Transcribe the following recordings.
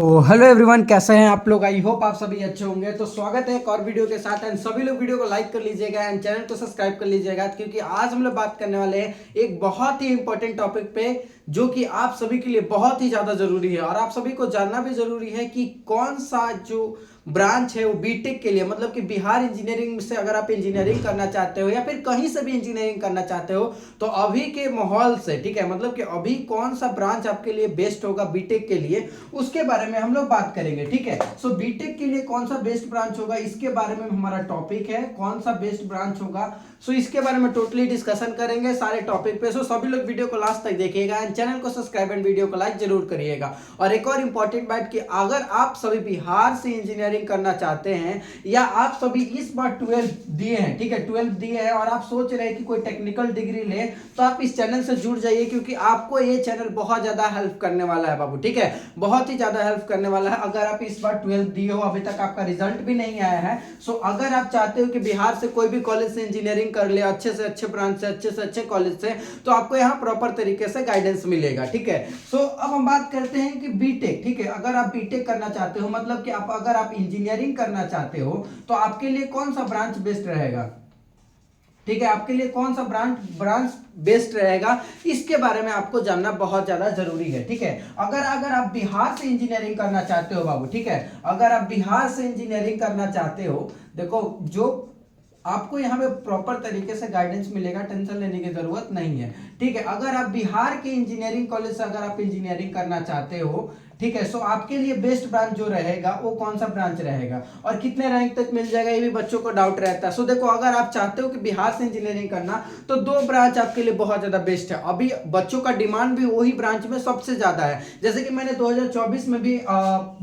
तो hello everyone, कैसे हैं आप लोग। आई होप आप सभी अच्छे होंगे। तो स्वागत है एक और वीडियो के साथ। एंड सभी लोग वीडियो को लाइक कर लीजिएगा एंड चैनल को सब्सक्राइब कर लीजिएगा, क्योंकि आज हम लोग बात करने वाले हैं एक बहुत ही इंपॉर्टेंट टॉपिक पे, जो कि आप सभी के लिए बहुत ही ज्यादा जरूरी है और आप सभी को जानना भी जरूरी है कि कौन सा जो ब्रांच है वो बीटेक के लिए, मतलब कि बिहार इंजीनियरिंग से अगर आप इंजीनियरिंग करना चाहते हो या फिर कहीं से भी इंजीनियरिंग करना चाहते हो, तो अभी के माहौल से, ठीक है, मतलब कि अभी कौन सा ब्रांच आपके लिए बेस्ट होगा बीटेक के लिए, उसके बारे में हम लोग बात करेंगे। ठीक है, सो बीटेक के लिए कौन सा बेस्ट ब्रांच होगा, इसके बारे में हमारा टॉपिक है, कौन सा बेस्ट ब्रांच होगा। सो इसके बारे में टोटली डिस्कशन करेंगे सारे टॉपिक पे। सो सभी लोग वीडियो को लास्ट तक देखिएगा एंड चैनल को सब्सक्राइब एंड वीडियो को लाइक जरूर करिएगा। और एक और इंपॉर्टेंट बात कि अगर आप सभी बिहार से इंजीनियरिंग करना चाहते हैं या आप सभी इस बार 12 दिए हैं, ठीक है, 12 दिए हैं और आप सोच रहे हैं कि कोई टेक्निकल डिग्री ले, तो आप इस चैनल से जुड़ जाइए, क्योंकि आपको ये चैनल बहुत ज्यादा हेल्प करने वाला है बाबू। ठीक है, बहुत ही ज्यादा हेल्प करने वाला है। अगर आप इस बार 12 दिए हो, अभी तक आपका रिजल्ट भी नहीं आया है, सो अगर आप चाहते हो कि बिहार से कोई भी कॉलेज से इंजीनियरिंग कर ले, अच्छे से अच्छे ब्रांच से, अच्छे कॉलेज से, तो आपको यहाँ प्रॉपर तरीके से गाइडेंस मिलेगा। ठीक है, सो अब हम बात करते हैं कि बीटेक। ठीक है, अगर आप बीटेक करना चाहते हो, मतलब कि अगर आप इंजीनियरिंग करना चाहते हो, तो आपके लिए कौन सा ब्रांच बेस्ट रहेगा। ठीक है, आपके लिए कौन सा ब्रांच बेस्ट रहेगा, इसके बारे में आपको जानना बहुत ज्यादा जरूरी है। ठीक है, अगर अगर आप बिहार से इंजीनियरिंग करना चाहते हो बाबू, ठीक है, अगर आप बिहार से इंजीनियरिंग करना चाहते हो, देखो जो आपको यहाँ पे प्रॉपर तरीके से गाइडेंस मिलेगा, टेंशन लेने की जरूरत नहीं है। ठीक है, अगर आप बिहार के इंजीनियरिंग कॉलेज से अगर आप इंजीनियरिंग करना चाहते हो, ठीक है, सो आपके लिए बेस्ट ब्रांच जो रहेगा वो कौन सा ब्रांच रहेगा और कितने रैंक तक मिल जाएगा, ये भी बच्चों को डाउट रहता है। सो देखो, अगर आप चाहते हो कि बिहार से इंजीनियरिंग करना, तो दो ब्रांच आपके लिए बहुत ज्यादा बेस्ट है। अभी बच्चों का डिमांड भी वही ब्रांच में सबसे ज्यादा है। जैसे कि मैंने 2024 में भी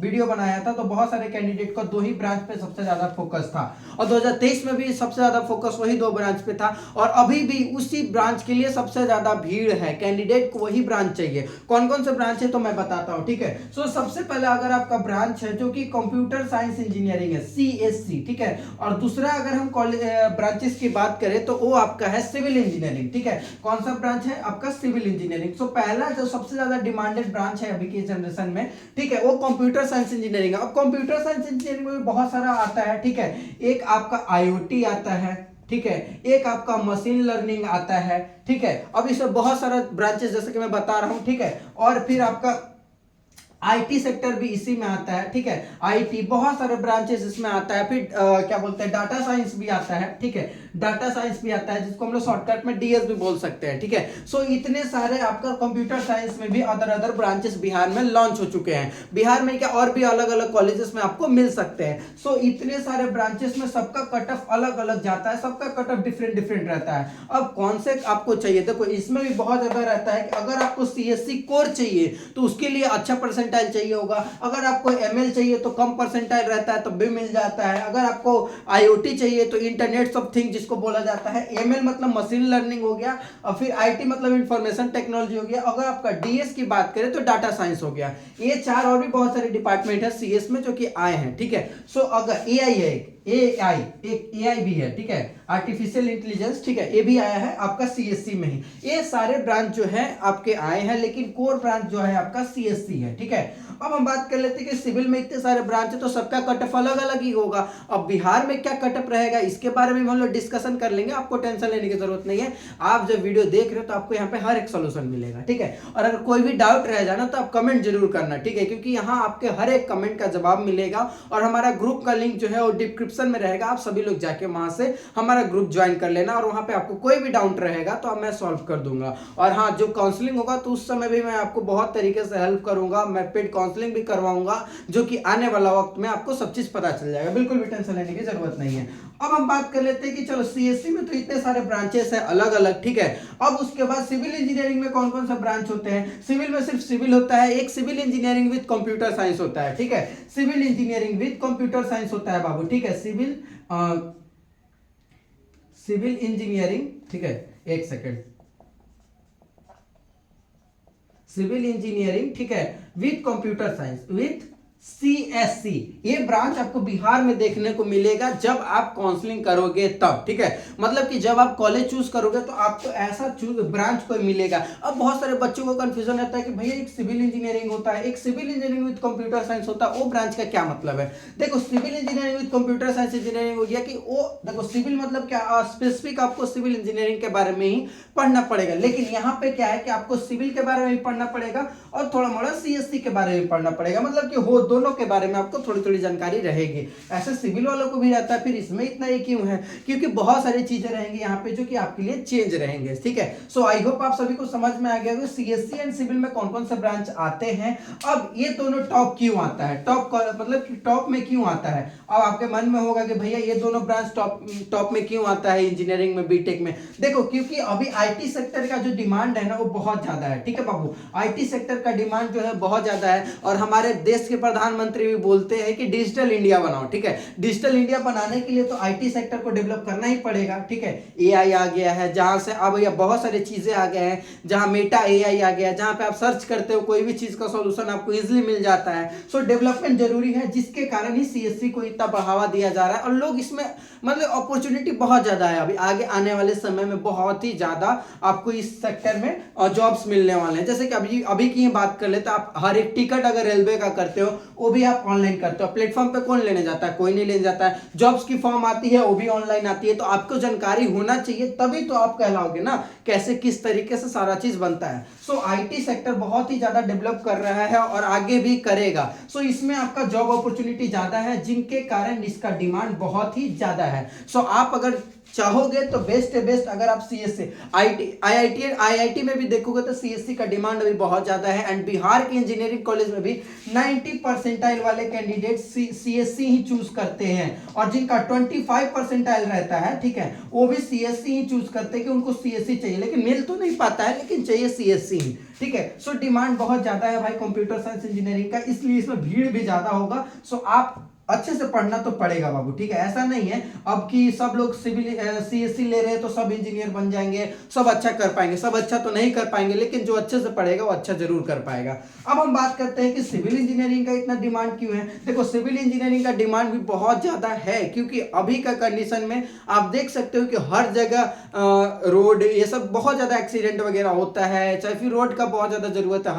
वीडियो बनाया था, तो बहुत सारे कैंडिडेट का दो ही ब्रांच पे सबसे ज्यादा फोकस था, और 2023 में भी सबसे ज्यादा फोकस वही दो ब्रांच पे था, और अभी भी उसी ब्रांच के लिए सबसे ज्यादा भीड़ है, कैंडिडेट को वही ब्रांच चाहिए। कौन कौन से ब्रांच है तो मैं बताता हूं। ठीक है, सो सबसे पहले अगर आपका ब्रांच है जो कि कंप्यूटर साइंस इंजीनियरिंग है, सीएससी, ठीक है, और दूसरा अगर हम कॉलेज ब्रांचेस की बात करें तो वो आपका है सिविल इंजीनियरिंग। ठीक है, कौन सा ब्रांच है आपका, सिविल इंजीनियरिंग। सो पहला जो सबसे ज्यादा डिमांडेड ब्रांच है अभी की जनरेशन में, ठीक है, वो कंप्यूटर साइंस इंजीनियरिंग है। अब कंप्यूटर साइंस इंजीनियरिंग में बहुत सारा आता है। ठीक है, एक आपका आईओटी आता है, ठीक है, एक आपका मशीन लर्निंग आता है। ठीक है, अब इसमें बहुत सारा ब्रांचेस जैसे कि मैं बता रहा हूं। ठीक है, और फिर आपका आईटी सेक्टर भी इसी में आता है। ठीक है, आईटी बहुत सारे ब्रांचेस इसमें आता है। फिर क्या बोलते हैं, डाटा साइंस भी आता है। ठीक है, डाटा साइंस भी आता है, जिसको हम लोग शॉर्टकट में डीएस भी बोल सकते हैं। ठीक है, सो इतने सारे आपका कंप्यूटर साइंस में भी अदर अदर ब्रांचेस बिहार में लॉन्च हो चुके हैं। बिहार में क्या और भी अलग अलग कॉलेजेस में आपको मिल सकते हैं। सो इतने सारे ब्रांचेस में सबका कट ऑफ अलग अलग जाता है, सबका कट ऑफ डिफरेंट डिफरेंट रहता है। अब कौन से आपको चाहिए, देखो इसमें भी बहुत ज्यादा रहता है कि अगर आपको सीएससी कोर चाहिए तो उसके लिए अच्छा परसेंटाइल चाहिए होगा, अगर आपको एमएल चाहिए तो कम परसेंटाइल रहता है, तब भी मिल जाता है। अगर आपको आईओटी चाहिए तो इंटरनेट ऑफ थिंग जिसको बोला जाता है, एमएल मतलब मशीन लर्निंग हो गया, और फिर आईटी मतलब इंफॉर्मेशन टेक्नोलॉजी हो गया, अगर आपका डीएस की बात करें तो डाटा साइंस हो गया। ये चार और भी बहुत सारे डिपार्टमेंट है सीएस में जो कि आए हैं। ठीक है, सो अगर एआई है, एक एआई भी है, ठीक है, आर्टिफिशियल इंटेलिजेंस, ठीक है, ये भी आया है आपका सीएससी में ही। ये सारे ब्रांच जो है आपके आए हैं, लेकिन कोर ब्रांच जो है आपका सीएससी है। ठीक है, अब हम बात कर लेते हैं कि सिविल में इतने सारे ब्रांच है तो सबका कटअप अलग अलग ही होगा। अब बिहार में क्या कटअप रहेगा इसके बारे में हम लोग डिस्कशन कर लेंगे, आपको टेंशन लेने की जरूरत नहीं है। आप जब वीडियो देख रहे हो तो आपको यहाँ पे हर एक सोल्यूशन मिलेगा। ठीक है, और अगर कोई भी डाउट रह जाना तो आप कमेंट जरूर करना। ठीक है, क्योंकि यहाँ आपके हर एक कमेंट का जवाब मिलेगा, और हमारा ग्रुप का लिंक जो है वो डिस्क्रिप्शन में रहेगा, आप सभी लोग जाके वहां से हमारा ग्रुप ज्वाइन कर लेना, और वहां पे आपको कोई भी डाउट रहेगा तो मैं सॉल्व कर दूंगा। और हाँ, जो काउंसलिंग होगा तो उस समय भी मैं आपको बहुत तरीके से हेल्प करूंगा, मैं पेड काउंसलिंग भी करवाऊंगा, जो कि आने वाला वक्त में आपको सब चीज पता चल जाएगा, बिल्कुल भी टेंशन लेने की जरूरत नहीं है। अब हम बात कर लेते हैं कि चलो सीएससी में तो इतने सारे ब्रांचेस है अलग अलग। ठीक है, अब उसके बाद सिविल इंजीनियरिंग में कौन कौन सा ब्रांच होते हैं। सिविल में सिर्फ सिविल होता है, एक civil engineering with computer science होता है। ठीक है, civil engineering with computer science होता है बाबू। ठीक है, सिविल इंजीनियरिंग, ठीक है, एक सेकेंड, सिविल इंजीनियरिंग, ठीक है, with computer science, with CSC, ये ब्रांच आपको बिहार में देखने को मिलेगा जब आप काउंसलिंग करोगे तब, ठीक है। मतलब कि जब आप कॉलेज चूज करोगे तो आपको ऐसा ब्रांच कोई मिलेगा। अब बहुत सारे बच्चों को कंफ्यूजन रहता है कि भैया एक सिविल इंजीनियरिंग होता है, एक civil engineering with computer science होता है, वो ब्रांच का क्या मतलब है। देखो civil engineering with computer science engineering हो गया कि वो, देखो सिविल मतलब क्या, स्पेसिफिक आपको सिविल इंजीनियरिंग के बारे में ही पढ़ना पड़ेगा, लेकिन यहाँ पे क्या है कि आपको सिविल के बारे में भी पढ़ना पड़ेगा और थोड़ा मोड़ा CSC के बारे में पढ़ना पड़ेगा, मतलब कि हो दोनों के बारे में आपको थोड़ी थोड़ी जानकारी रहेगी। ऐसे सिविल वालों को भी रहता है, फिर इसमें इतना ये क्यों है, क्योंकि बहुत सारी चीजें रहेंगी यहाँ पे जो कि आपके लिए चेंज रहेंगे, ठीक है। सो आई होप आप सभी को समझ में आ गया कि CSC एंड सिविल में कौन कौन से ब्रांच आते हैं। अब ये दोनों टॉप क्यों आता है, टॉप मतलब कि टॉप में क्यों आता है। अब आपके मन में होगा कि भैया ये दोनों ब्रांच टॉप में क्यों आता है इंजीनियरिंग में, बीटेक में। देखो क्योंकि अभी IT सेक्टर का जो डिमांड है ना वो बहुत ज्यादा है, ठीक है बाबू। IT सेक्टर का डिमांड जो है बहुत ज्यादा है और हमारे देश के प्रधानमंत्री भी बोलते हैं कि डिजिटल इंडिया बनाओ, ठीक है। डिजिटल इंडिया बनाने के लिए तो IT सेक्टर को डेवलप करना ही पड़ेगा, ठीक है। AI आ गया है जहां से अब ये बहुत सारी चीजें आ गए हैं, जहां मेटा AI आ गया, जहां पे आप सर्च करते हो कोई भी चीज का सॉल्यूशन आपको इजीली मिल जाता है। सो डेवलपमेंट जरूरी है, जिसके कारण ही CSC को इतना बढ़ावा दिया जा रहा है और लोग इसमें मतलब अपॉर्चुनिटी बहुत ज्यादा है। अभी आगे आने वाले समय में बहुत ही ज्यादा आपको इस सेक्टर में जॉब्स मिलने वाले हैं। जैसे कि अभी अभी की बात कर ले तो आप हर एक टिकट अगर रेलवे का करते हो वो भी आप ऑनलाइन करते हो, प्लेटफॉर्म पे कौन लेने जाता है, कोई नहीं लेने जाता है। जॉब्स की फॉर्म आती है वो भी ऑनलाइन आती है, तो आपको जानकारी होना चाहिए तभी तो आप कहलाओगे ना, कैसे किस तरीके से सारा चीज बनता है। सो IT सेक्टर बहुत ही ज्यादा डेवलप कर रहा है और आगे भी करेगा। सो इसमें आपका जॉब अपॉर्चुनिटी ज्यादा है, जिनके कारण इसका डिमांड बहुत ही ज्यादा है। सो आप अगर चाहोगे तो बेस्ट है बेस्ट, अगर आप CSC IIT में भी देखोगे तो CSC का डिमांड अभी बहुत ज्यादा है। एंड बिहार के इंजीनियरिंग कॉलेज में भी 90 परसेंटाइल वाले कैंडिडेट CSC ही चूज करते हैं और जिनका 25 परसेंटाइल रहता है, ठीक है, वो भी CSC ही चूज करते हैं कि उनको CSC चाहिए, लेकिन मिल तो नहीं पाता है लेकिन चाहिए CSC ही, ठीक है। सो डिमांड बहुत ज्यादा है भाई कंप्यूटर साइंस इंजीनियरिंग का, इसलिए इसमें भीड़ भी ज्यादा होगा। सो आप अच्छे से पढ़ना तो पड़ेगा बाबू, ठीक है। ऐसा नहीं है अब कि सब लोग सिविल CSC ले रहे हैं तो सब इंजीनियर बन जाएंगे, सब अच्छा कर पाएंगे। सब अच्छा तो नहीं कर पाएंगे, लेकिन जो अच्छे से पढ़ेगा वो अच्छा जरूर कर पाएगा। अब हम बात करते हैं कि सिविल इंजीनियरिंग का इतना डिमांड क्यों है। देखो सिविल इंजीनियरिंग का डिमांड भी बहुत ज्यादा है क्योंकि अभी का कंडीशन में आप देख सकते हो कि हर जगह रोड ये सब बहुत ज्यादा एक्सीडेंट वगैरह होता है, चाहे फिर रोड का बहुत ज्यादा जरूरत है।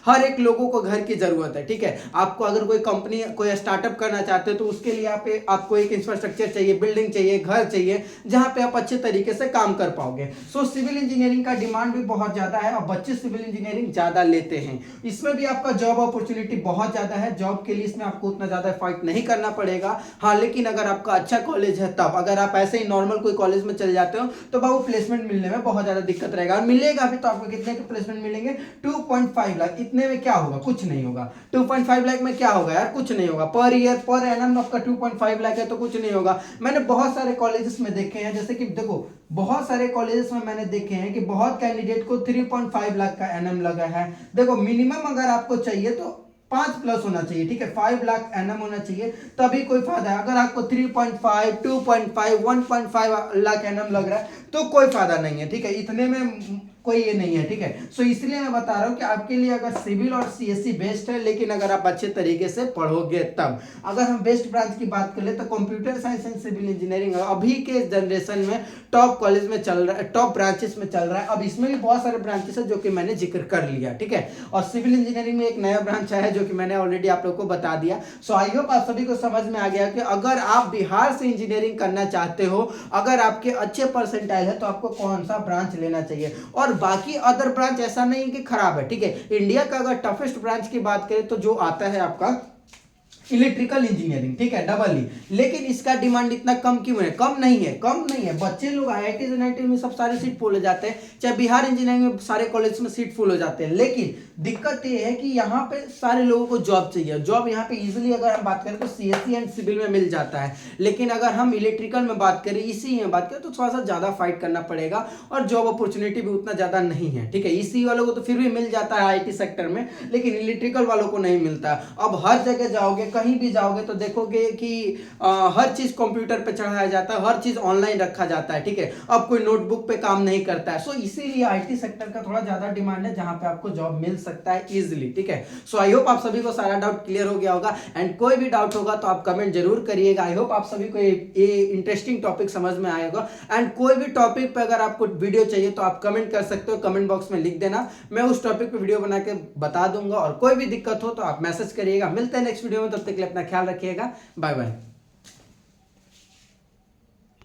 हर एक लोगों को घर की जरूरत है, ठीक है। आपको अगर कोई कंपनी कोई स्टार्टअप करना चाहते हो तो उसके लिए आपको एक इंफ्रास्ट्रक्चर चाहिए, बिल्डिंग चाहिए, घर चाहिए, जहां पे आप अच्छे तरीके से काम कर पाओगे। सो सिविल इंजीनियरिंग का डिमांड भी बहुत ज्यादा है और बच्चे सिविल इंजीनियरिंग ज्यादा लेते हैं। इसमें भी आपका जॉब अपॉर्चुनिटी बहुत ज्यादा है, जॉब के लिए इसमें आपको उतना ज्यादा फाइट नहीं करना पड़ेगा। हाँ लेकिन अगर आपका अच्छा कॉलेज है तब, अगर आप ऐसे ही नॉर्मल कोई कॉलेज में चले जाते हो तो बाबू प्लेसमेंट मिलने में बहुत ज्यादा दिक्कत रहेगा। और मिलेगा भी तो आपको कितने के प्लेसमेंट मिलेंगे, 2.5 लाख। इतने में क्या होगा, कुछ नहीं होगा। 2.5 लाख में क्या होगा यार, कुछ नहीं होगा। पर ईयर पर एनम आपका 2.5 लाख है तो कुछ नहीं होगा। मैंने बहुत सारे कॉलेजेस में देखे हैं, जैसे कि देखो बहुत सारे कॉलेजेस में मैंने देखे हैं कि बहुत कैंडिडेट को 3.5 लाख का एनम लगा है। देखो मिनिमम अगर आपको चाहिए तो 5+ होना चाहिए, ठीक है। 5 लाख एनम होना चाहिए तभी कोई फायदा है। अगर आपको 3.5, 2.5, 1.5 लाख एनम लग रहा है तो कोई फायदा नहीं है, ठीक है। इतने में कोई ये नहीं है, ठीक है। सो इसलिए मैं बता रहा हूं कि आपके लिए अगर सिविल और CSC बेस्ट है, लेकिन अगर आप अच्छे तरीके से पढ़ोगे तब। अगर हम बेस्ट ब्रांच की बात कर ले तो computer science and civil engineering अभी के जनरेशन में टॉप कॉलेज में चल रहा है, टॉप ब्रांचेस में चल रहा है। अब इसमें भी बहुत सारे ब्रांचेस है जो कि मैंने जिक्र कर लिया, ठीक है। और सिविल इंजीनियरिंग में एक नया ब्रांच है जो कि मैंने ऑलरेडी आप लोग को बता दिया। सो आई होप आप सभी को समझ में आ गया कि अगर आप बिहार से इंजीनियरिंग करना चाहते हो, अगर आपके अच्छे परसेंटाइल है तो आपको कौन सा ब्रांच लेना चाहिए। और बाकी अदर ब्रांच ऐसा नहीं कि खराब है, ठीक है। इंडिया का अगर टफेस्ट ब्रांच की बात करें तो जो आता है आपका इलेक्ट्रिकल इंजीनियरिंग, ठीक है, डबल ई। लेकिन इसका डिमांड इतना कम क्यों है, कम नहीं है। बच्चे लोग IIT NIT में सब सारे सीट फुल हो जाते हैं, चाहे बिहार इंजीनियरिंग में सारे कॉलेज में सीट फुल हो जाते हैं। लेकिन दिक्कत ये है कि यहाँ पे सारे लोगों को जॉब चाहिए। जॉब यहाँ पे इजीली अगर हम बात करें तो CSC एंड सिविल में मिल जाता है, लेकिन अगर हम इलेक्ट्रिकल में बात करें, इसी में बात करें तो थोड़ा सा ज्यादा फाइट करना पड़ेगा और जॉब अपॉर्चुनिटी भी उतना ज्यादा नहीं है, ठीक है। इसी वालों को तो फिर भी मिल जाता है IT सेक्टर में, लेकिन इलेक्ट्रिकल वालों को नहीं मिलता। अब हर जगह जाओगे कहीं भी जाओगे तो देखोगे कि हर चीज कंप्यूटर पे चढ़ाया जाता है, हर चीज ऑनलाइन रखा जाता है, ठीक है। अब कोई नोटबुक पे काम नहीं करता है, सो इसीलिए आईटी सेक्टर का थोड़ा ज्यादा डिमांड है, जहां पे आपको जॉब मिल सकता है इजिली, ठीक है। सो आई होप आप सभी को सारा डाउट क्लियर हो गया होगा, एंड कोई भी डाउट होगा तो आप कमेंट जरूर करिएगा। आई होप आप सभी को ये इंटरेस्टिंग टॉपिक समझ में आएगा, एंड कोई भी टॉपिक पे अगर आपको वीडियो चाहिए तो आप कमेंट कर सकते हो, कमेंट बॉक्स में लिख देना, मैं उस टॉपिक पे वीडियो बना के बता दूंगा। और कोई भी दिक्कत हो तो आप मैसेज करिएगा। मिलते हैं नेक्स्ट वीडियो में, तब तक के लिए अपना ख्याल रखिएगा। Bye bye.